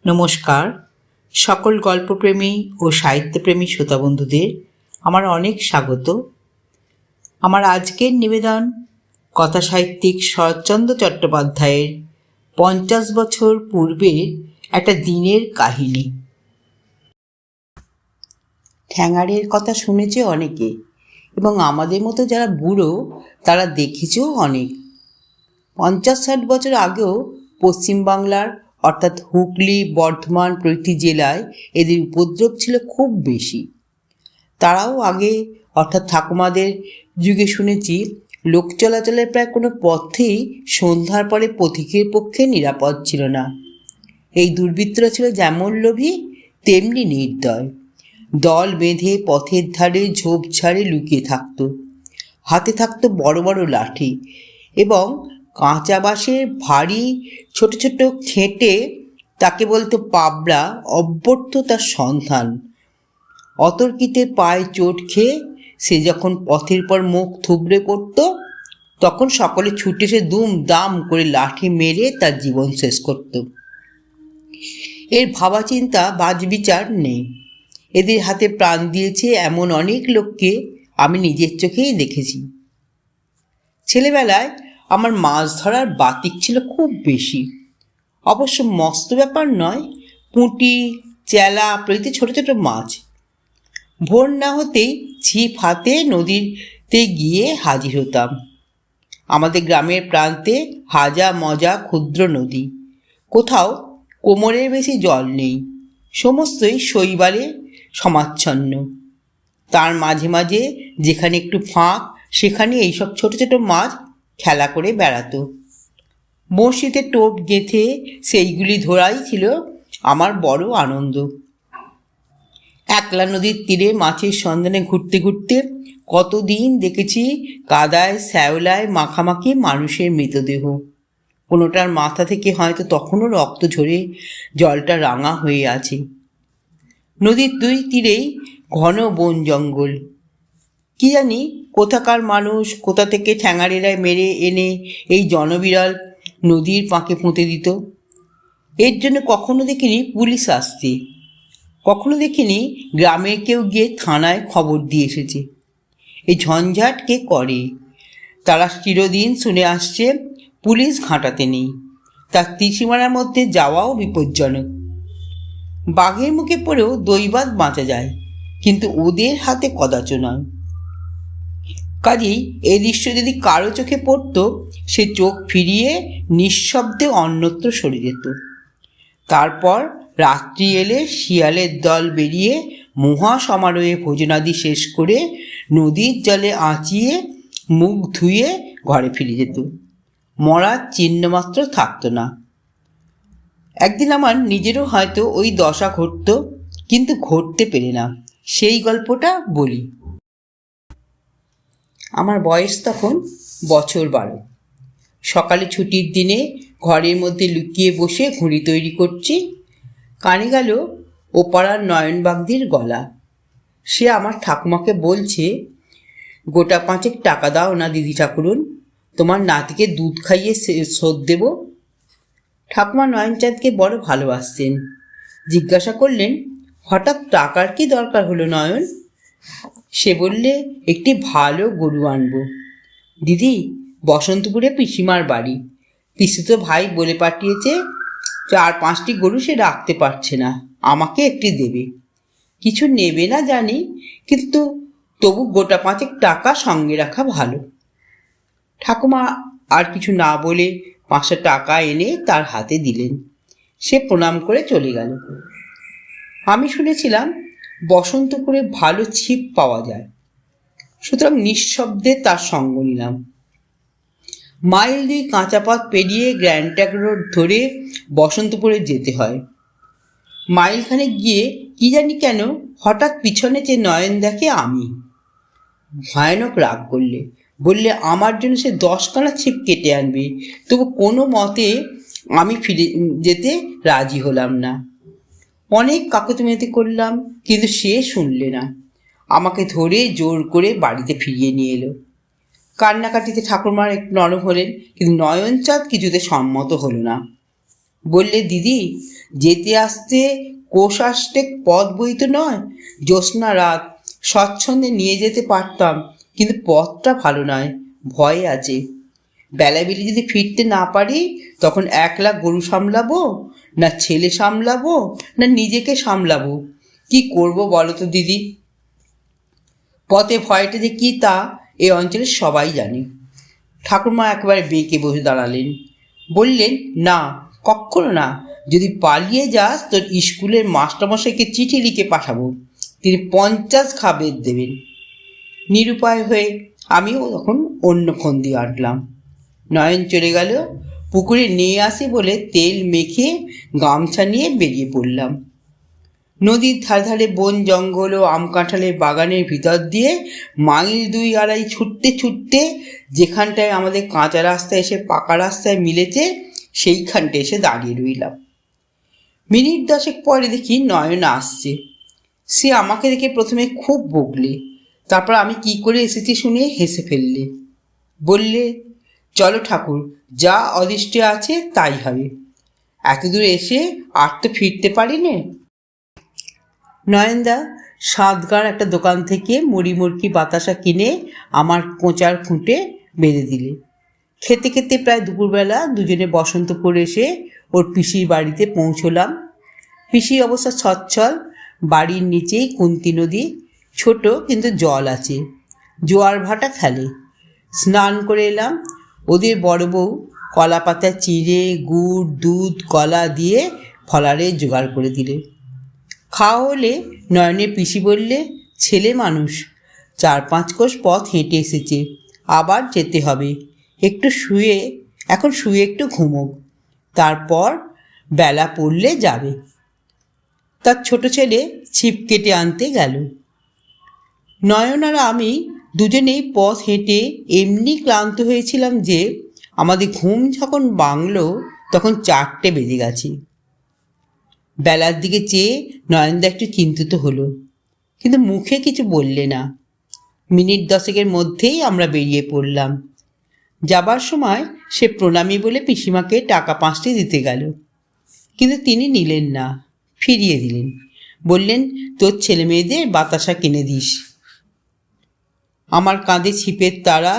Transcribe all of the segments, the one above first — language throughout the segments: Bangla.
নমস্কার সকল গল্পপ্রেমী ও সাহিত্যপ্রেমী শ্রোতা বন্ধুদের আমার অনেক স্বাগত। আমার আজকের নিবেদন কথা সাহিত্যিক শরৎচন্দ্র চট্টোপাধ্যায়ের 50 বছর পূর্বের একটা দিনের কাহিনী। ঠ্যাঙাড়ের কথা শুনেছে অনেকে, এবং আমাদের মতো যারা বুড়ো তারা দেখেছেও অনেক। 50-60 বছর আগেও পশ্চিমবাংলার অর্থাৎ হুগলি, বর্ধমান প্রভৃতি জেলায় এদের উপদ্রব ছিল খুব বেশি। তারাও আগে অর্থাৎ ঠাকুমাদের যুগে শুনেছি লোক চলাচলের প্রায় কোনো পথেই সন্ধ্যার পরে পথিকের পক্ষে নিরাপদ ছিল না। এই দুর্বৃত্তরা ছিল যেমন লোভী তেমনি নির্দয়। দল বেঁধে পথের ধারে ঝোপঝাড়ে লুকিয়ে থাকত। হাতে থাকতো বড় বড় লাঠি এবং কাঁচা বাঁশের ভারী ছোট ছোট খেঁটে, তাকে বলতো পাবড়া, অভ্যর্থ তার সন্ধান। অতর্কিতে পায়ে চোট খেয়ে সে যখন পথের পর মুখ থুবড়ে পড়ত, তখন সকলে ছুটে এসে দুম দাম করে লাঠি মেরে তার জীবন শেষ করত। এর ভাবা চিন্তা বাজবিচার নেই। এদের হাতে প্রাণ দিয়েছে এমন অনেক লোককে আমি নিজের চোখেই দেখেছি। ছেলেবেলায় আমার মাছ ধরার বাতিক ছিল খুব বেশি। অবশ্য মস্ত ব্যাপার নয়, পুঁটি, চেলা প্রভৃতি ছোট ছোট মাছ। ভোর না হতেই ছিপ হাতে নদীতে গিয়ে হাজির হতাম। আমাদের গ্রামের প্রান্তে হাজা মজা ক্ষুদ্র নদী, কোথাও কোমরের বেশি জল নেই, সমস্তই শৈবালে সমাচ্ছন্ন। তার মাঝে মাঝে যেখানে একটু ফাঁক, সেখানে এইসব ছোট ছোট মাছ খেলা করে বেড়াতো। বঁড়শিতে টোপ গেঁথে সেইগুলি ধরাই ছিল আমার বড় আনন্দ। একলা নদীর তীরে মাছের সন্ধানে ঘুরতে ঘুরতে কতদিন দেখেছি কাদায় শ্যাওলায় মাখামাখি মানুষের মৃতদেহ। কোনোটার মাথা থেকে হয়তো তখনও রক্ত ঝরে জলটা রাঙা হয়ে আছে। নদীর দুই তীরেই ঘন বন জঙ্গল। কি জানি কোথাকার মানুষ কোথা থেকে ঠ্যাঙাড়েরা মেরে এনে এই জনবিরল নদীর পাঁকে পুঁতে দিত। এর জন্য কখনো দেখিনি পুলিশ আসতে, কখনো দেখিনি গ্রামের কেউ গিয়ে থানায় খবর দিয়ে এসেছে। এই ঝঞ্ঝাট কে করে? তারা চিরদিন শুনে আসছে পুলিশ ঘাঁটাতে নেই, তার ত্রিসীমানার মধ্যে যাওয়াও বিপজ্জনক। বাঘের মুখে পড়েও দৈবাত বাঁচা যায়, কিন্তু ওদের হাতে কদাচ নয়। কাজেই এই দৃশ্য যদি কারো চোখে পড়ত, সে চোখ ফিরিয়ে নিঃশব্দে অন্যত্র সরে যেত। তারপর রাত্রি এলে শিয়ালের দল বেরিয়ে মহা সমারোহে ভোজনাদি শেষ করে নদীর জলে আঁচিয়ে মুখ ধুয়ে ঘরে ফিরে যেত। মরার চিহ্নমাত্র থাকতো না। একদিন আমার নিজেরও হয়তো ওই দশা ঘটত, কিন্তু ঘটতে পেরে না। সেই গল্পটা বলি। আমার বয়স তখন বছর 12। সকালে ছুটির দিনে ঘরের মধ্যে লুকিয়ে বসে ঘুড়ি তৈরি করছি। কানে গেল ওপাড়ার নয়নবাগদির গলা। সে আমার ঠাকুমাকে বলছে, গোটা 5 টাকা দাও না দিদি ঠাকুরুন, তোমার নাতিকে দুধ খাইয়ে শোধ দেব। ঠাকুমা নয়নচাঁদকে বড় ভালোবাসতেন। জিজ্ঞাসা করলেন, হঠাৎ টাকার কি দরকার হলো নয়ন? সে বললে, একটি ভালো গরু আনবো দিদি, বসন্তপুরে পিসিমার বাড়ি। পিসিতো ভাই বলে পাঠিয়েছে 4-5টি গরু সে রাখতে পারছে না, আমাকে একটি দেবে। কিছু নেবে না জানি, কিন্তু তবু গোটা 5 টাকা সঙ্গে রাখা ভালো। ঠাকুমা আর কিছু না বলে 500 টাকা এনে তার হাতে দিলেন। সে প্রণাম করে চলে গেল। আমি শুনেছিলাম বসন্তপুরে ভালো ছিপ পাওয়া যায়, সুতরাং নিঃশব্দে তার সঙ্গ নিলাম। মাইল 2 কাঁচা পথ পেরিয়ে গ্র্যান্ড ট্রাঙ্ক রোড ধরে বসন্তপুরে যেতে হয়। মাইলখানে গিয়ে কি জানি কেন হঠাৎ পিছনে যে নয়ন দেখে আমি। ভয়ানক রাগ করলে, বললে আমার জন্য সে 10 কানা ছিপ কেটে আনবে, তবু কোনো মতে আমি ফিরে যেতে রাজি হলাম না। অনেক কাকুতিমিনতি করলাম, কিন্তু সে শুনলে না। আমাকে ধরে জোর করে বাড়িতে ফিরিয়ে নিয়ে এলো। কান্নাকাটিতে ঠাকুরমার একটু নরম হলেন, কিন্তু নয়নচাঁদ কিছুতে সম্মত হলো না। বললে, দিদি, যেতে আসতে কোষ আসতে পথ বই তো নয়, জ্যোৎস্না রাত, স্বচ্ছন্দে নিয়ে যেতে পারতাম, কিন্তু পথটা ভালো নয়, ভয়ে আছে। বেলাবেলি যদি ফিরতে না পারি তখন একলা গরু সামলাবো, না ছেলে সামলাবো, না নিজেকে সামলাবো, কি করব বলো তো দিদি? পথে ভয়টা যে কি তা এ অঞ্চলে সবাই জানে। ঠাকুরমা একেবারে বেঁকে বসে দাঁড়ালেন, বললেন, না, কক্ষনো না। যদি পালিয়ে যাস তোর স্কুলের মাস্টারমশাইকে চিঠি লিখে পাঠাবো, তিনি 50 খাবের দেবেন। নিরুপায় হয়ে আমিও তখন অন্য ফন্দি আঁটলাম। নয়ন চলে গেল। পুকুরে নিয়ে আসি বলে তেল মেখে গামছা নিয়ে বেরিয়ে পড়লাম। নদীর ধারে ধারে বন জঙ্গল ও আম কাঁঠালের বাগানের ভিতর দিয়ে মাইল 2-2.5 ছুটতে ছুটতে যেখানটায় আমাদের কাঁচা রাস্তা এসে পাকা রাস্তায় মিলেছে সেইখানটায় এসে দাঁড়িয়ে রইলাম। মিনিট 10 পরে দেখি নয়ন আসছে। সে আমাকে দেখে প্রথমে খুব বকলে, তারপর আমি কি করে এসেছি শুনে হেসে ফেললে। বললে, চলো ঠাকুর, যা অদৃষ্টে আছে তাই হবে, এতদূর এসে আর তো ফিরতে পারি নে। নয়নদা সাতগাঁর একটা দোকান থেকে মুড়ি মুড়কি বাতাসা কিনে আমার কোঁচার খুঁটে বেঁধে দিলে। খেতে খেতে প্রায় দুপুরবেলা দুজনে বসন্তপুর এসে ওর পিসির বাড়িতে পৌঁছলাম। পিসির অবস্থা সচ্ছল, বাড়ির নিচেই কুন্তি নদী, ছোট কিন্তু জল আছে, জোয়ার ভাটা খেলে। স্নান করে এলাম। ওদের বড় বউ কলা পাতা চিড়ে গুড় দুধ কলা দিয়ে ফলারে জোগাড় করে দিলে। খাওয়া হলে নয়নের পিসি বললে, ছেলে মানুষ, 4-5 কোষ পথ হেঁটে এসেছে, আবার যেতে হবে, এখন শুয়ে একটু ঘুমোক, তারপর বেলা পড়লে যাবে। তার ছোট ছেলে ছিপ কেটে আনতে গেল। নয়ন আর আমি দুজনেই পথ হেঁটে এমনি ক্লান্ত হয়েছিলাম যে আমাদের ঘুম যখন ভাঙলো তখন 4টে বেজে গেছে। বেলার দিকে চেয়ে নয়নদা একটু চিন্তিত হলো, কিন্তু মুখে কিছু বললে না। মিনিট 10 মধ্যেই আমরা বেরিয়ে পড়লাম। যাবার সময় সে প্রণামী বলে পিসিমাকে টাকা 5টি দিতে গেল, কিন্তু তিনি নিলেন না, ফিরিয়ে দিলেন। বললেন, তোর ছেলে মেয়েদের বাতাসা কিনে দিস। আমার কাঁধে ছিপের তারা,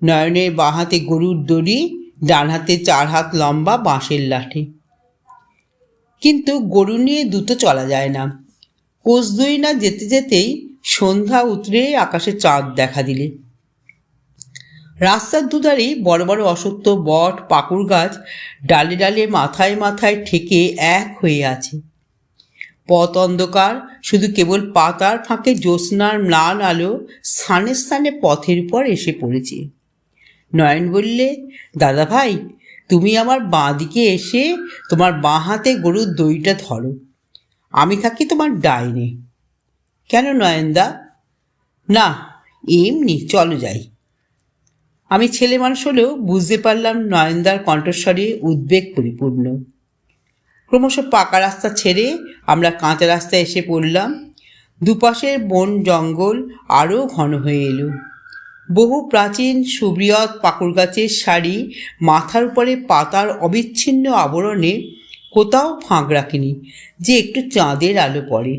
নয়নের বাঁ হাতে গরুর দড়ি, ডান হাতে 4 হাত লম্বা বাঁশের লাঠি। কিন্তু গরু নিয়ে দুটো চলা যায় না। কোষ 2 না যেতে যেতেই সন্ধ্যা উতরে আকাশে চাঁদ দেখা দিলে। রাস্তার দুধারেই বড় বড় অশ্বত্থ বট পাকুড় গাছ ডালে ডালে মাথায় মাথায় ঠেকে এক হয়ে আছে। পথ অন্ধকার, শুধু কেবল পাতার ফাঁকে জ্যোৎস্নার ম্লান আলো স্থানে স্থানে পথের উপর এসে পড়েছে। নয়ন বললে, দাদা ভাই, তুমি আমার বাঁ দিকে এসে তোমার বাঁ হাতে গরুর দড়িটা ধরো, আমি থাকি তোমার ডাইনে। কেন নয়নদা? না, এমনি, চলো যাই। আমি ছেলে মানুষ হলেও বুঝতে পারলাম নয়নদার কণ্ঠস্বরে উদ্বেগ পরিপূর্ণ। ক্রমশ পাকা রাস্তা ছেড়ে আমরা কাঁচা রাস্তায় এসে পড়লাম। দুপাশের বন জঙ্গল আরও ঘন হয়ে এলো। বহু প্রাচীন সুবৃহৎ পাকুড় গাছের সারি মাথার উপরে পাতার অবিচ্ছিন্ন আবরণে কোথাও ফাঁক রাখেনি যে একটু চাঁদের আলো পড়ে।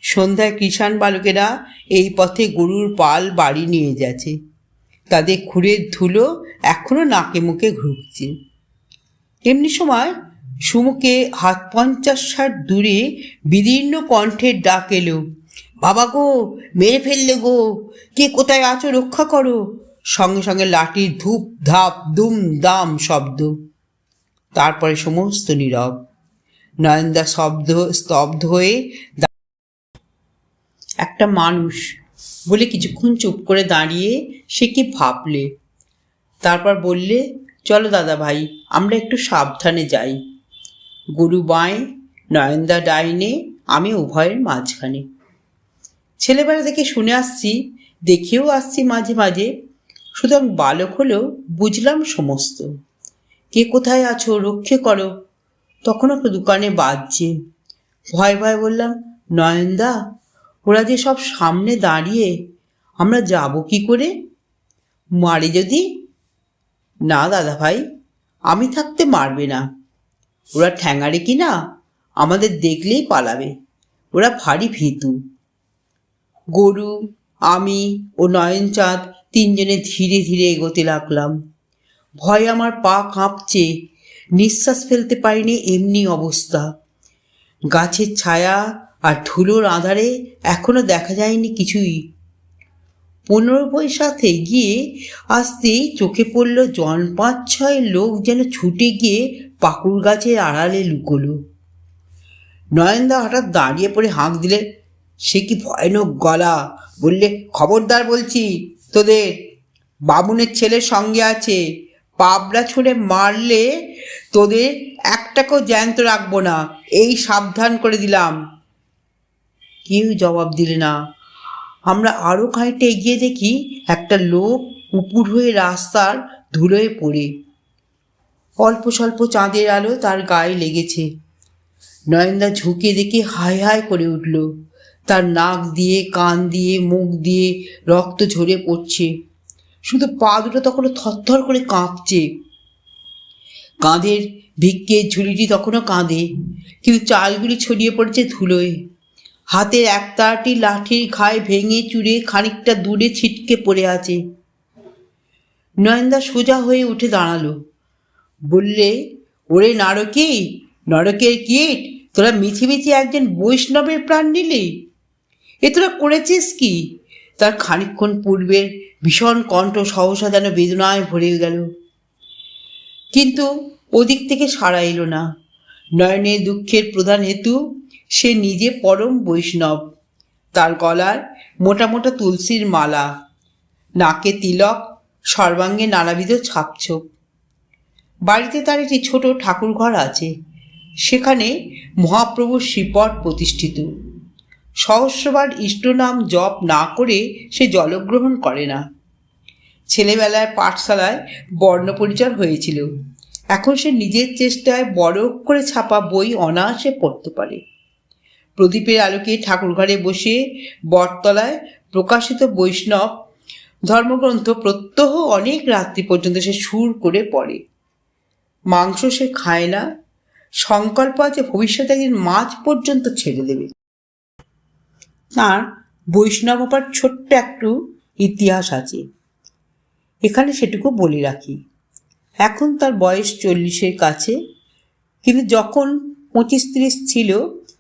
সন্ধ্যায় কৃষাণ বালকেরা এই পথে গরুর পাল বাড়ি নিয়ে যাচ্ছে, তাদের খুরের ধুলো এখনো নাকে মুখে ঘুরছে। এমনি সময় সুমুখে 50-60 দূরে বিদীর্ণ কণ্ঠের ডাক এলো, বাবা গো, মেরে ফেললে গো, কে কোথায় আছো রক্ষা করো। সঙ্গে সঙ্গে লাঠির ধূপ ধাপ দুম দাম শব্দ। তারপরে সমস্ত নীরব। নয়নদা স্তব্ধ হয়ে একটা মানুষ বলে কিছুক্ষণ চুপ করে দাঁড়িয়ে সে কি ভাবলে। তারপর বললে, চলো দাদা ভাই, আমরা একটু সাবধানে যাই। গরু বাঁয়ে, নয়নদা ডাইনে, আমি উভয়ের মাঝখানে। ছেলেবেলা থেকে শুনে আসছি, দেখেও আসছি মাঝে মাঝে, সুতরাং বালক হলেও বুঝলাম সমস্ত। কে কোথায় আছো রক্ষে করো, তখনও দোকানে বাজছে। ভয় ভয় বললাম, নয়নদা, ওরা যে সব সামনে দাঁড়িয়ে, আমরা যাব কি করে? মারে যদি? না দাদা ভাই, আমি থাকতে মারবে না। ওরা ঠ্যাঙারে কি না, আমাদের দেখলেই পালাবে। ওরা ভারী ভীতু। গরু, আমি ও নয়নচাঁদ তিনজনে ধীরে ধীরে এগোতে লাগলাম। ভয়ে আমার পা কাঁপছে, নিঃশ্বাস ফেলতে পারিনি, এমনি অবস্থা। গাছের ছায়া আর ধুলোর আঁধারে এখনো দেখা যায়নি কিছুই। 15 পয়সাতে গিয়ে আসতেই চোখে পড়ল 5-6 লোক যেন ছুটে গিয়ে পাকুড় গাছের আড়ালে লুকোলো। নয়নদা হঠাৎ দাঁড়িয়ে পড়ে হাঁক দিলে, সে কি ভয়ানক গলা! বললে, খবরদার বলছি তোদের, বামুনের ছেলের সঙ্গে আছে। পাবড়া ছুঁড়ে মারলে তোদের একটাকেও জ্যান্ত রাখবো না, এই সাবধান করে দিলাম। কেউ জবাব দিলে না। আমরা আরও খানিকটা এগিয়ে দেখি একটা লোক উপুর হয়ে রাস্তার ধুলোয় পড়ে। অল্প স্বল্প চাঁদের আলো তার গায়ে লেগেছে। নয়নদা ঝুঁকে দেখে হায় হায় করে উঠল। তার নাক দিয়ে, কান দিয়ে, মুখ দিয়ে রক্ত ঝরে পড়ছে। শুধু পা দুটো তখনও থরথর করে কাঁপছে। কাঁধের ভিক্ষের ঝুড়িটি তখনও কাঁধে, কিন্তু চালগুলি ছড়িয়ে পড়েছে ধুলোয়। হাতের একতাটি লাঠির ঘায়ে ভেঙে চুরে খানিকটা দূরে ছিটকে পড়ে আছে। নয়নদা সোজা হয়ে উঠে দাঁড়ালো। বললে, ওরে নারকী, নরকের কীট, তোরা মিছিমিছি একজন বৈষ্ণবের প্রাণ নিলি? এ তোরা করেছিস কি? তার খানিকক্ষণ পূর্বের ভীষণ কণ্ঠ সহসা যেন বেদনায় ভরে গেল। কিন্তু ওদিক থেকে সাড়া এলো না। নয়নের দুঃখের প্রধান হেতু, সে নিজে পরম বৈষ্ণব। তার গলার মোটা মোটা তুলসীর মালা, নাকে তিলক, সর্বাঙ্গে নানাবিধ ছাপছোপ। বাড়িতে তার একটি ছোট ঠাকুর ঘর আছে। সেখানে মহাপ্রভুর শ্রীপট প্রতিষ্ঠিত। সহস্রবার ইষ্টনাম জপ না করে সে জলগ্রহণ করে না। ছেলেবেলায় পাঠশালায় বর্ণপরিচয় হয়েছিল। এখন সে নিজের চেষ্টায় বড় করে ছাপা বই অনায়াসে পড়তে পারে। প্রদীপের আলোকে ঠাকুরঘরে বসে বটতলায় প্রকাশিত বৈষ্ণব ধর্মগ্রন্থ প্রত্যহ অনেক রাত্রি পর্যন্ত সে সুর করে পড়ে। মাংস সে খায় না। সংকল্প আছে ভবিষ্যতে একদিন মাছ পর্যন্ত ছেড়ে দেবে। তাঁর বৈষ্ণব হবার ছোট্ট একটু ইতিহাস আছে, এখানে সেটুকু বলে রাখি। এখন তার বয়স 40-এর কাছে, কিন্তু যখন 25-30 ছিল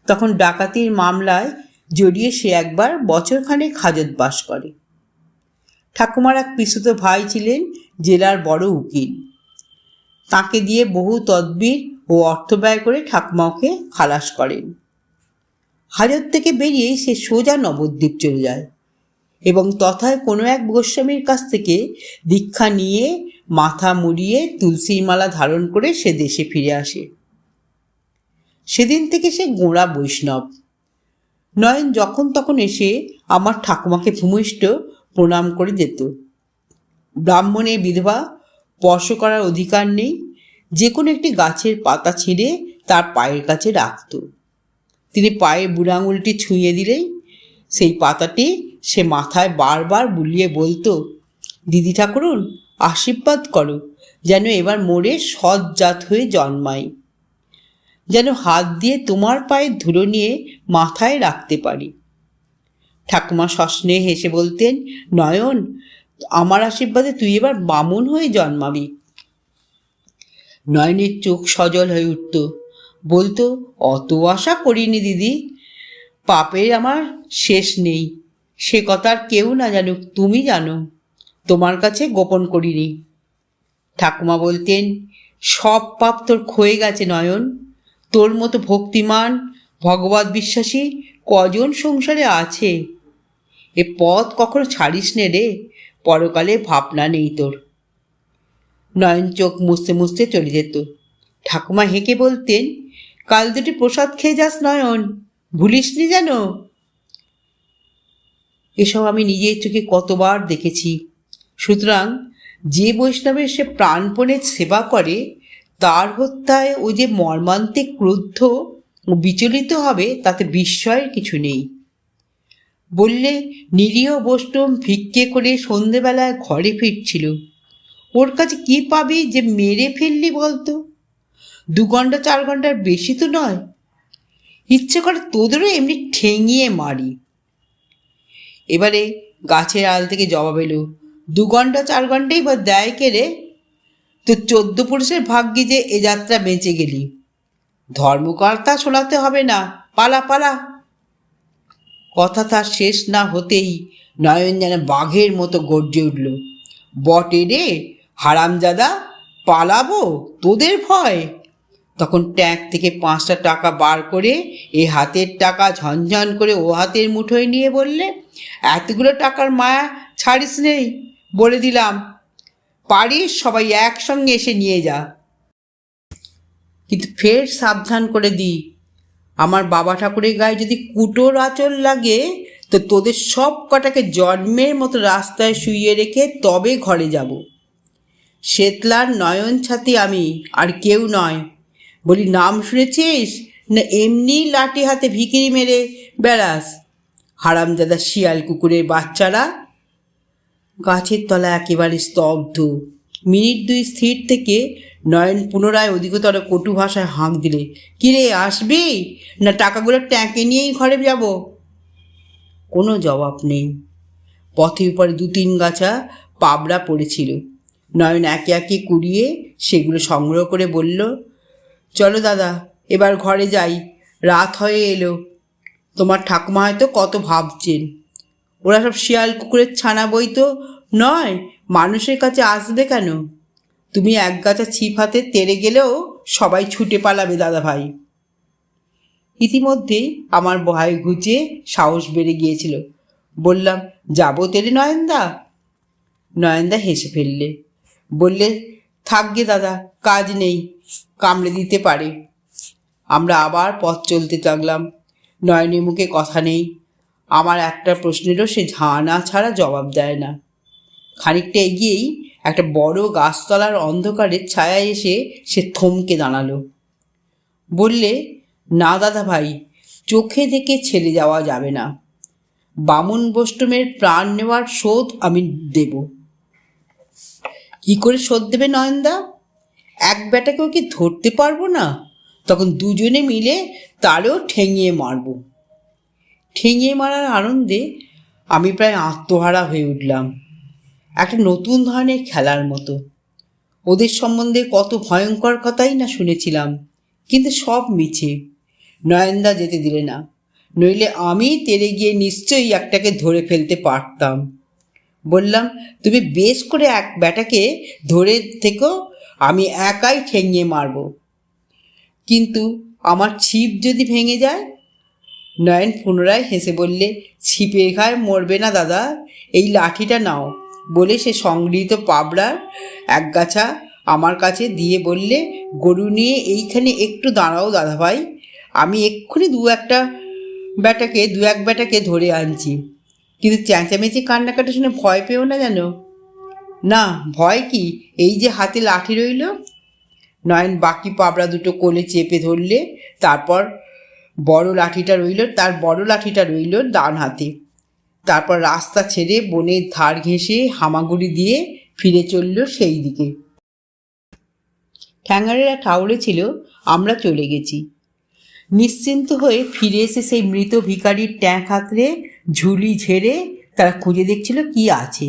তখন ডাকাতির মামলায় জড়িয়ে সে একবার বছরখানেক হাজতবাস করে। ঠাকুমার এক পিসুতো ভাই ছিলেন জেলার বড় উকিল। তাকে দিয়ে বহু তদবির ও অর্থ ব্যয় করে ঠাকুমা ওকে খালাস করেন। হাজত থেকে বেরিয়ে সে সোজা নবদ্বীপ চলে যায় এবং তথায় কোনো এক গোস্বামীর কাছ থেকে দীক্ষা নিয়ে মাথা মুড়িয়ে তুলসীর মালা ধারণ করে সে দেশে ফিরে আসে। সেদিন থেকে সে গোঁড়া বৈষ্ণব। নয়ন যখন তখন এসে আমার ঠাকুমাকে ভূমিষ্ঠ প্রণাম করে যেত। ব্রাহ্মণের বিধবা, স্পর্শ করার অধিকার নেই। যে কোনো একটি গাছের পাতা ছিঁড়ে তার পায়ের কাছে রাখত। তিনি পায়ের বুড়ো আঙুলটি ছুঁয়ে দিলেই সেই পাতাটি সে মাথায় বারবার বুলিয়ে বলতো, দিদি ঠাকুরুন, আশীর্বাদ করো যেন এবার মোড়ে সৎ জাত হয়ে জন্মাই, যেন হাত দিয়ে তোমার পায়ের ধুলো নিয়ে মাথায় রাখতে পারি। ঠাকুমা সস্নেহে হেসে বলতেন, নয়ন, আমার আশীর্বাদে তুই এবার বামুন হয়ে জন্মাবি। নয়নের চোখ সজল হয়ে উঠত। বলতো, অত আশা করিনি দিদি, পাপের আমার শেষ নেই। সে কথা আর কেউ না জানুক, তুমি জানো, তোমার কাছে গোপন করিনি। ঠাকুমা বলতেন, সব পাপ তোর ক্ষয়ে গেছে নয়ন। তোর মতো ভক্তিমান ভগবত বিশ্বাসী কজন সংসারে আছে? এ পথ কখনো ছাড়িস নে রে, পরকালে ভাবনা নেই তোর। নয়ন চোখ মুছতে মুছতে চলে যেত। ঠাকুমা হেঁকে বলতেন, কাল দুটি প্রসাদ খেয়ে যাস নয়ন, ভুলিস নি যেন। এসব আমি নিজের চোখে কতবার দেখেছি। সুতরাং যে বৈষ্ণবের সে প্রাণপণে সেবা করে, তার হত্যায় ও যে মর্মান্তিক ক্রুদ্ধ ও বিচলিত হবে তাতে বিস্ময়ের কিছু নেই। বললে, নিরীহ বৈষ্ণব ভিক্ষে করে সন্ধেবেলায় ঘরে ফিরছিল, ওর কাছে কি পাবি যে মেরে ফেললি বলতো? 2 ঘন্টা 4 ঘন্টার বেশি তো নয়। ইচ্ছে করে তোদেরও এমনি ঠেঙিয়ে মারি। এবারে গাছের আড়াল থেকে জবাব এলো, 2 ঘন্টা 4 ঘন্টাই বা দেয় কে রে? তো 14 পুরুষের ভাগ্যে যে এ যাত্রা বেঁচে গেলি। ধর্মকর্তা শোনাতে হবে না, পালা পালা। কথা তার শেষ না হতেই নয়ন যেন বাঘের মতো গর্জে উঠল, বটে রে হারামজাদা, পালাবো তোদের ভয়? তখন ট্যাঙ্ক থেকে 5টা টাকা বার করে এ হাতের টাকা ঝনঝন করে ও হাতের মুঠোয় নিয়ে বললে, এতগুলো টাকার মায়া ছাড়িস নেই, বলে দিলাম। পারিস সবাই একসঙ্গে এসে নিয়ে যা। কিন্তু ফের সাবধান করে দিই, আমার বাবা ঠাকুরের গায়ে যদি কুটোর আঁচল লাগে তো তোদের সব কটাকে জন্মের মতো রাস্তায় শুইয়ে রেখে তবে ঘরে যাব। শেতলার নয়ন ছাতি আমি, আর কেউ নয়। বলি, নাম শুনেছিস না এমনি লাঠি হাতে ভিখিরি মেরে বেড়াস? হারামজাদা শিয়াল কুকুরের বাচ্চারা। গাছের তলা একেবারে স্তব্ধ। মিনিট 2 স্থির থেকে নয়ন পুনরায় অধিকতর কটু ভাষায় হাঁক দিলে, কিরে আসবি না টাকাগুলো ট্যাঁকে নিয়েই ঘরে যাব? কোনো জবাব নেই। পথে উপরে 2-3 গাছা পাবড়া পড়েছিল। নয়ন একে একে কুড়িয়ে সেগুলো সংগ্রহ করে বলল, চলো দাদা, এবার ঘরে যাই, রাত হয়ে এলো। তোমার ঠাকুমা হয়তো কত ভাবছেন। ওরা সব শিয়াল কুকুরের ছানা বই তো নয়, মানুষের কাছে আসবে কেন? তুমি 1 গাছা ছিপ হাতে তেড়ে গেলেও সবাই ছুটে পালাবে দাদা ভাই। ইতিমধ্যেই আমার ভয় ঘুচে সাহস বেড়ে গিয়েছিল। বললাম, যাবো তেরে নয়নদা? নয়নদা হেসে ফেললে, বললে, থাকগে দাদা, কাজ নেই, কামড়ে দিতে পারে। আমরা আবার পথ চলতে লাগলাম। নয়নের মুখে কথা নেই। আমার একটা প্রশ্নেরও সে ঝাঁ ছাড়া জবাব দেয় না। খানিকটা এগিয়েই একটা বড় গাছতলার অন্ধকারের ছায়ায় এসে সে থমকে দাঁড়ালো। বললে, না দাদা ভাই, চোখে দেখে ছেড়ে যাওয়া যাবে না। বামুন বষ্টমের প্রাণ নেওয়ার শোধ আমি দেব। কি করে শোধ দেবে নয়নদা? 1 বেটাকেও কি ধরতে পারবো না? তখন দুজনে মিলে তারও ঠেঙিয়ে মারব। ঠেঙিয়ে মারার আনন্দে আমি প্রায় আত্মহারা হয়ে উঠলাম। একটা নতুন ধরনের খেলার মতো। ওদের সম্বন্ধে কত ভয়ঙ্কর কথাই না শুনেছিলাম, কিন্তু সব মিছে। নয়নদা যেতে দিলে না, নইলে আমি তেড়ে গিয়ে নিশ্চয়ই একটাকে ধরে ফেলতে পারতাম। বললাম, তুমি বেশ করে 1 বেটাকে ধরে থেকো, আমি একাই ঠেঙিয়ে মারব। কিন্তু আমার ছিপ যদি ভেঙে যায়? নয়ন পুনরায় হেসে বললে, ছিপের ঘায়ে মরবে না দাদা, এই লাঠিটা নাও। বলে সে সংগৃহীত পাবড়ার 1 গাছা আমার কাছে দিয়ে বললে, গরু নিয়ে এইখানে একটু দাঁড়াও দাদা ভাই, আমি এক্ষুনি 2-1 বেটাকে ধরে আনছি। কিন্তু চেঁচামেচি কান্নাকাটি শুনে ভয় পেও না যেন। না, ভয় কি, এই যে হাতে লাঠি রইল। নয়ন বাকি পাবড়া দুটো কোলে চেপে ধরলে। তার বড় লাঠিটা রইল ডান হাতে। তারপর রাস্তা ছেড়ে বনের ধার ঘেঁষে হামাগুড়ি দিয়ে ফিরে চলল সেই দিকে। ঠ্যাঙারেরা ঠাউরেছিল আমরা চলে গেছি। নিশ্চিন্ত হয়ে ফিরে এসে সেই মৃত ভিখারির ট্যাঁক হাতড়ে ঝুলি ঝেড়ে তারা খুঁজে দেখছিল কি আছে।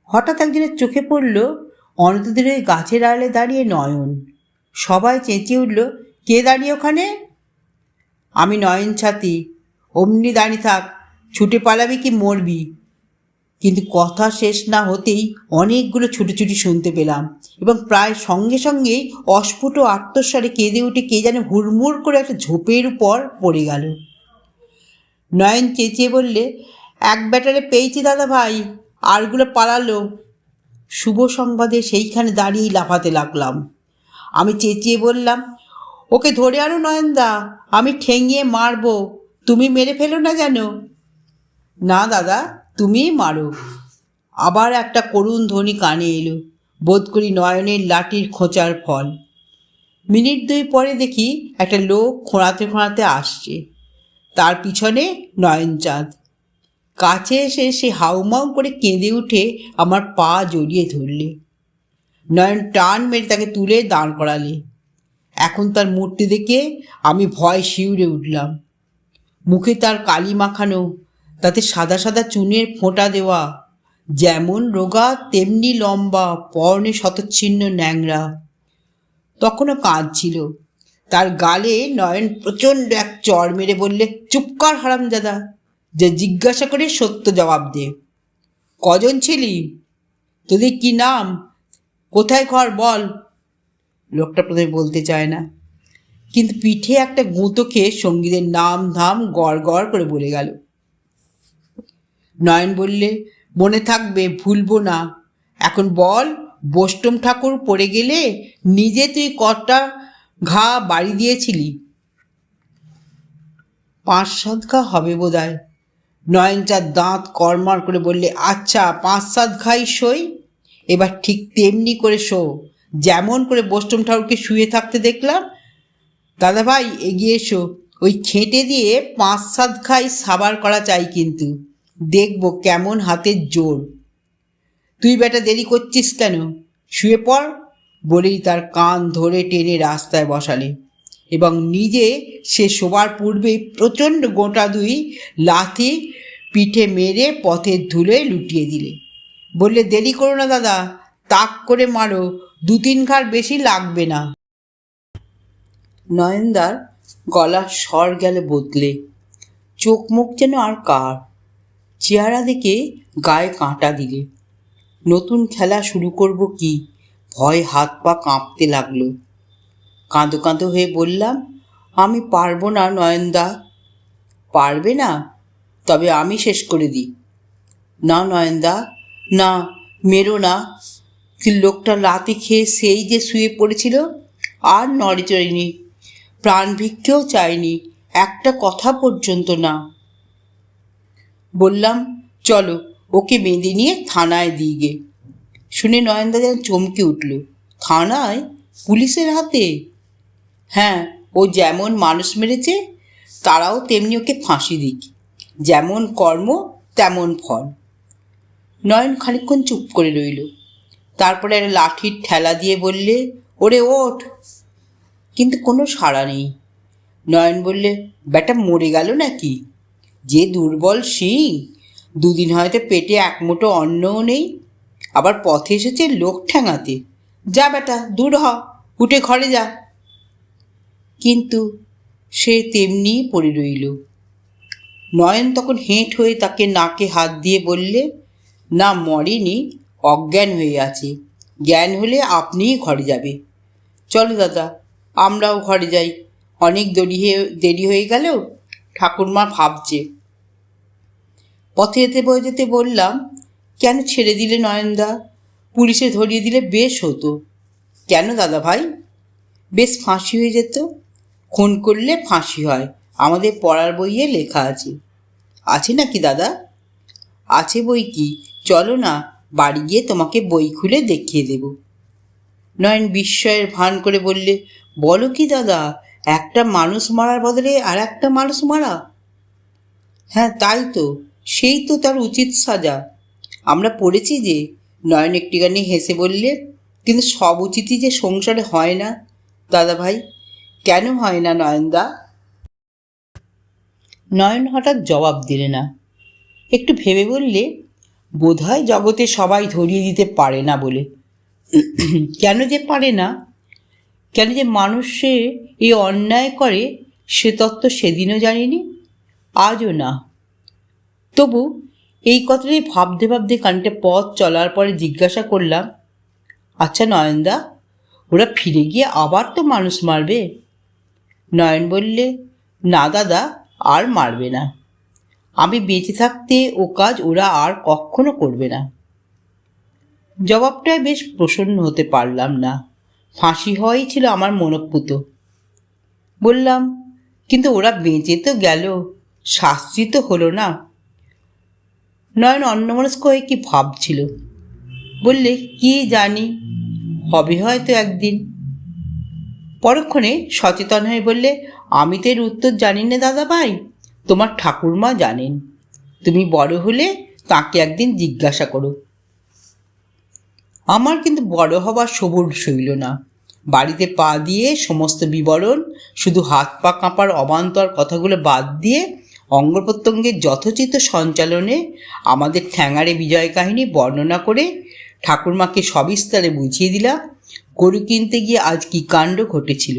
হঠাৎ একজনের চোখে পড়ল অনতিদূর ওই গাছের আড়ালে দাঁড়িয়ে নয়ন। সবাই চেঁচিয়ে উঠল, কে দাঁড়িয়ে ওখানে? আমি নয়ন ছাতি। অমনি দাঁড়িয়ে থাক, ছুটে পালাবি কি মরবি? কিন্তু কথা শেষ না হতেই অনেকগুলো ছুটোছুটি শুনতে পেলাম, এবং প্রায় সঙ্গে সঙ্গেই অস্ফুট আত্মস্বরে কেঁদে উঠে কে যেন হুড়মুড় করে একটা ঝোপের উপর পড়ে গেল। নয়ন চেঁচিয়ে বললে, 1 বেটারে পেয়েছি দাদা ভাই, আরগুলো পালালো। শুভ সংবাদে সেইখানে দাঁড়িয়েই লাফাতে লাগলাম। আমি চেঁচিয়ে বললাম, ওকে ধরে আনো নয়নদা, আমি ঠেঙিয়ে মারবো, তুমি মেরে ফেলো না যেন। না দাদা, তুমিই মারো। আবার একটা করুণ ধ্বনি কানে এলো, বোধ করি নয়নের লাঠির খোঁচার ফল। মিনিট 2 পরে দেখি একটা লোক খোঁড়াতে খোঁড়াতে আসছে, তার পিছনে নয়নচাঁদ। কাছে এসে সে হাউমাউ করে কেঁদে উঠে আমার পা জড়িয়ে ধরলে। নয়ন টান মেরে তাকে তুলে দাঁড় করালে। এখন তার মূর্তি দেখে আমি ভয় শিউরে উঠলাম। মুখে তার কালি মাখানো, তাতে সাদা সাদা চুনের ফোঁটা দেওয়া, যেমন রোগা তেমনি লম্বা, পরনে শতচ্ছিন্ন ন্যাংরা। তখনও কাঁদছিল। তার গালে নয়ন প্রচণ্ড এক চড় মেরে বললে, চুপ কর হারামজাদা, যে জিজ্ঞাসা করে সত্য জবাব দে। কজন ছিলি? তোদের কি নাম? কোথায় ঘর বল। লোকটা প্রথমে বলতে চায় না, কিন্তু পিঠে একটা গুঁতো খেয়ে সঙ্গীদের নাম ধাম গড় গড় করে বলে গেল। নয়ন বললে, মনে থাকবে, ভুলবো না। এখন বল, বোষ্টম ঠাকুর পড়ে গেলে নিজে তুই কটা ঘা বাড়ি দিয়েছিলি? 5-7 ঘা হবে বোধহয়। নয়ন চার দাঁত কড়মড় করে বললে, আচ্ছা 5-7 ঘাই সই। এবার ঠিক তেমনি করে শো, যেমন করে বোষ্টম ঠাকুরকে শুয়ে থাকতে দেখলাম। দাদা ভাই এগিয়ে এসো, ওই খেঁটে দিয়ে 5-7 ঘাই সাবার করা চাই, কিন্তু দেখবো কেমন হাতের জোর। তুই বেটা দেরি করছিস কেন? শুয়ে পড়। বলেই তার কান ধরে টেনে রাস্তায় বসালে এবং নিজে সে শোবার পূর্বেই প্রচণ্ড গোটা 2 লাথি পিঠে মেরে পথের ধুলোয় লুটিয়ে দিলে। বললে, দেরি করো না দাদা, তাক করে মারো, 2-3 ঘার বেশি লাগবে না। নয়নদার গলার স্বর গেল বদলে, চোখ মুখ যেন আর কার। চেহারা দেখে গায়ে কাঁটা দিলে। নতুন খেলা শুরু করব কি, ভয় হাত পা কাঁপতে লাগলো। কাঁদো কাঁদো হয়ে বললাম, আমি পারবো না নয়নদা। পারবে না? তবে আমি শেষ করে দিই। না নয়নদা, না, মেরো না। লোকটা লাথি খেয়ে সেই যে শুয়ে পড়েছিল, আর নড়ে চড়েনি, প্রাণ ভিক্ষেও চায়নি, একটা কথা পর্যন্ত না। বললাম, চলো ওকে বেঁধে নিয়ে থানায় দিয়ে গে। শুনে নয়নদা যেন চমকে উঠল। থানায়? পুলিশের হাতে? হ্যাঁ, ও যেমন মানুষ মেরেছে, তারাও তেমনি ওকে ফাঁসি দিক। যেমন কর্ম তেমন ফল। নয়ন খানিকক্ষণ চুপ করে রইল। তারপরে একটা লাঠির ঠেলা দিয়ে বললে, ওরে ওঠ। কিন্তু কোনো সাড়া নেই। নয়ন বললে, ব্যাটা মরে গেল নাকি? যে দুর্বল শিং, 2 দিন হয়তো পেটে এক মুঠো অন্নও নেই, আবার পথে এসেছে লোক ঠ্যাঙাতে। যা বেটা, দূর হ, উঠে ঘরে যা। কিন্তু সে তেমনি পড়ে রইল। নয়ন তখন হেঁট হয়ে তাকে নাকে হাত দিয়ে বললে, না মরেনি, অজ্ঞান হয়ে আছে। জ্ঞান হলে আপনিই ঘরে যাবে। চলো দাদা, আমরাও ঘরে যাই। অনেক দেরি হয়ে গেল, ঠাকুরমা ভাবছে। পথে যেতে বললাম, কেন ছেড়ে দিলে নয়নদা? পুলিশে ধরিয়ে দিলে বেশ হতো। কেন দাদা ভাই? বেশ ফাঁসি হয়ে যেত। খুন করলে ফাঁসি হয়, আমাদের পড়ার বইয়ে লেখা আছে। আছে নাকি দাদা? আছে বই কি, চলো না, বাড়ি গিয়ে তোমাকে বই খুলে দেখিয়ে দেব। নয়ন বিস্ময়ের ভান করে বললে, বলো কি দাদা, একটা মানুষ মারার বদলে আর একটা মানুষ মারা? হ্যাঁ তাই তো, সেই তো তার উচিত সাজা। আমরা পড়েছি যে। নয়ন একটিখানি হেসে বললে, কিন্তু সব উচিতই যে সংসারে হয় না দাদা ভাই। কেন হয় না নয়নদা? নয়ন হঠাৎ জবাব দিলে না। একটু ভেবে বললে, বোধহয় জগতে সবাই ধরিয়ে দিতে পারে না বলে। কেন যে পারে না? কেন যে মানুষে এই অন্যায় করে, সে তত্ত্ব সেদিনও জানিনি, আজও না। তবু এই কথাটাই ভাবতে ভাবতে কানটা পথ চলার পরে জিজ্ঞাসা করলাম, আচ্ছা নয়নদা, ওরা ফিরে গিয়ে আবার তো মানুষ মারবে? নয়ন বললে, না দাদা, আর মারবে না। আমি বেঁচে থাকতে ও কাজ ওরা আর কখনো করবে না। জবাবটায় বেশ প্রসন্ন হতে পারলাম না। ফাঁসি হওয়াই ছিল আমার মনঃপুত। বললাম, কিন্তু ওরা বেঁচে তো গেল, শাস্তি তো হলো না। নয়ন অন্যমনস্ক হয়ে কি ভাবছিল। বললে, কি জানি, হবে হয়তো একদিন। পরক্ষণে সচেতন হয়ে বললে, আমি তো এর উত্তর জানি না দাদা ভাই, তোমার ঠাকুরমা জানেন। তুমি বড় হলে তাকে একদিন জিজ্ঞাসা করো। আমার কিন্তু বড় হবার সবুর সইল না। বাড়িতে পা দিয়ে সমস্ত বিবরণ, শুধু হাত পা কাঁপার অবান্তর কথাগুলো বাদ দিয়ে অঙ্গ প্রত্যঙ্গের যথোচিত সঞ্চালনে আমাদের ঠ্যাঙাড়ে বিজয় কাহিনী বর্ণনা করে ঠাকুরমাকে সবিস্তারে বুঝিয়ে দিলাম গরু কিনতে গিয়ে আজ কী কাণ্ড ঘটেছিল।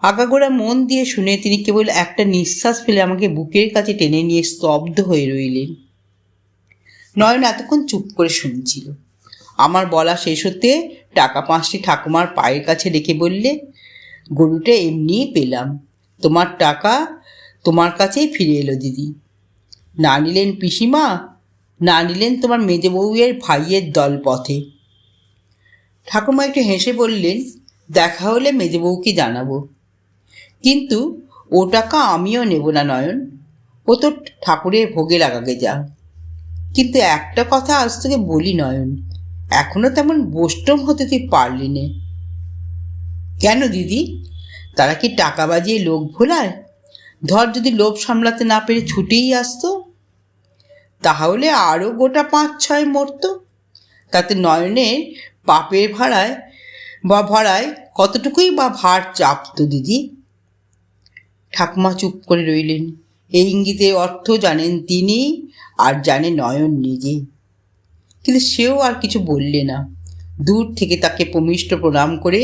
আগাগোড়া মন দিয়ে শুনে তিনি কেবল একটা নিঃশ্বাস ফেলে আমাকে বুকের কাছে টেনে নিয়ে স্তব্ধ হয়ে রইলেন। নয়ন এতক্ষণ চুপ করে শুনছিল। আমার বলা শেষ হতে টাকা 5টি ঠাকুমার পায়ের কাছে রেখে বললে, গরুটা এমনিই পেলাম, তোমার টাকা তোমার কাছেই ফিরে এলো দিদি। না নিলেন পিসিমা, না নিলেন তোমার মেজে বউয়ের ভাইয়ের দল পথে। ঠাকুমা একটু হেসে বললেন, দেখা হলে মেজে বউকে জানাবো, কিন্তু ও টাকা আমিও নেব না নয়ন, ও তো ঠাকুরের ভোগে লাগাকে যা। কিন্তু একটা কথা আজ তোকে বলি নয়ন, এখনো তেমন বৈষ্ণব হতে তুই পারলি নে। কেন দিদি? তারা কি টাকা বাজিয়ে লোক ভোলায়? ধর যদি লোভ সামলাতে না পেরে ছুটেই আসতো, তাহলে আরও গোটা 5-6 মরত। তাতে নয়নের পাপের ভরায় কতটুকুই বা ভার চাপত দিদি। ঠাকুমা চুপ করে রইলেন। এই ইঙ্গিতের অর্থ জানেন তিনি, আর জানে নয়ন নিজে। কিন্তু সেও আর কিছু বললে না। দূর থেকে তাকে প্রমিষ্ট প্রণাম করে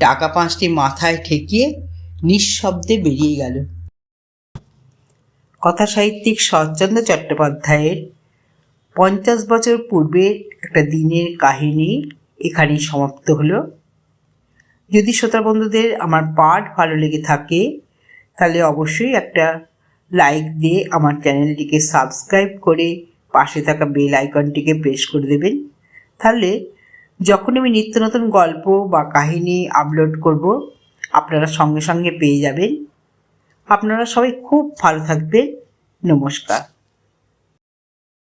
টাকা 5টি মাথায় ঠেকিয়ে নিঃশব্দে বেরিয়ে গেল। কথা সাহিত্যিক শরৎচন্দ্র চট্টোপাধ্যায়ের 50 বছর পূর্বের একটা দিনের কাহিনী এখানেই সমাপ্ত হলো। যদি শ্রোতা বন্ধুদের আমার পাঠ ভালো লেগে থাকে তাহলে অবশ্যই একটা লাইক দিয়ে আমার চ্যানেলটিকে সাবস্ক্রাইব করে পাশে থাকা বেল আইকনটিকে প্রেস করে দেবেন। তাহলে যখন আমি নিত্য নতুন গল্প বা কাহিনী আপলোড করব আপনারা সঙ্গে সঙ্গে পেয়ে যাবেন। আপনারা সবাই খুব ভালো থাকবেন। নমস্কার।